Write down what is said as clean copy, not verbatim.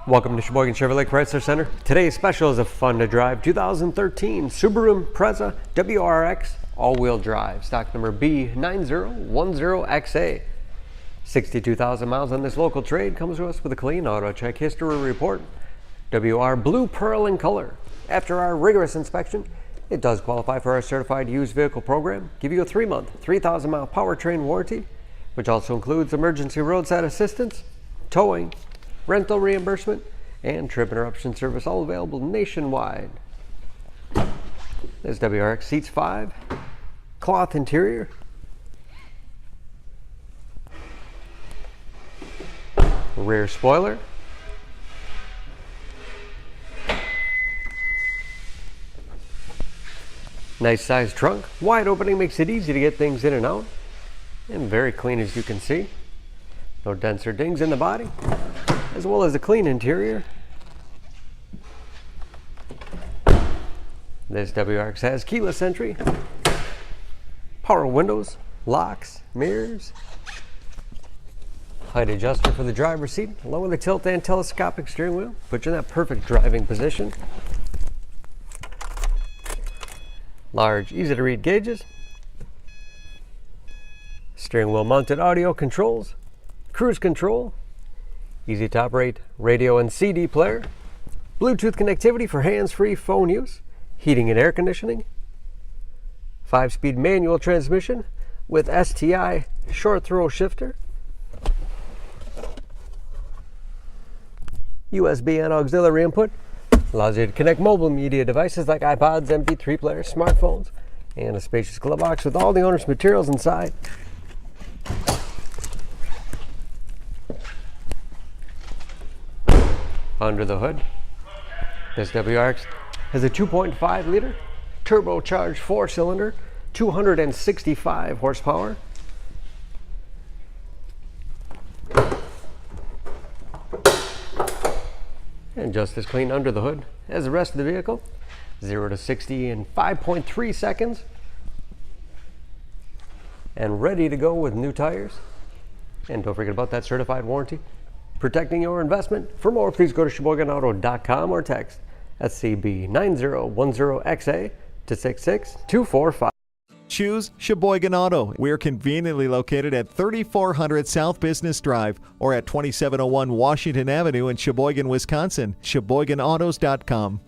Welcome to Sheboygan Chevrolet Chrysler Center. Today's special is a fun-to-drive 2013 Subaru Impreza WRX all-wheel drive, stock number B9010XA. 62,000 miles on this local trade, comes to us with a clean auto check history report. WR Blue Pearl in color. After our rigorous inspection, it does qualify for our certified used vehicle program. Give you a 3-month, 3,000-mile powertrain warranty, which also includes emergency roadside assistance, towing, rental reimbursement, and trip interruption service, all available nationwide. This WRX seats 5, cloth interior, rear spoiler, nice sized trunk, wide opening makes it easy to get things in and out, and very clean as you can see. No dents or dings in the body, as well as a clean interior. This WRX has keyless entry, power windows, locks, mirrors, height adjuster for the driver's seat, along with a tilt and telescopic steering wheel, put you in that perfect driving position. Large, easy to read gauges, steering wheel mounted audio controls, cruise control, easy to operate radio and CD player, Bluetooth connectivity for hands-free phone use, heating and air conditioning, 5-speed manual transmission with STI short throw shifter, USB and auxiliary input, allows you to connect mobile media devices like iPods, MP3 players, smartphones, and a spacious glove box with all the owner's materials inside. Under the hood, this WRX has a 2.5-liter turbocharged 4-cylinder, 265 horsepower. And just as clean under the hood as the rest of the vehicle. 0 to 60 in 5.3 seconds. And ready to go with new tires. And don't forget about that certified warranty, protecting your investment. For more, please go to SheboyganAuto.com or text SCB9010XA to 66245. Choose Sheboygan Auto. We're conveniently located at 3400 South Business Drive or at 2701 Washington Avenue in Sheboygan, Wisconsin. SheboyganAutos.com.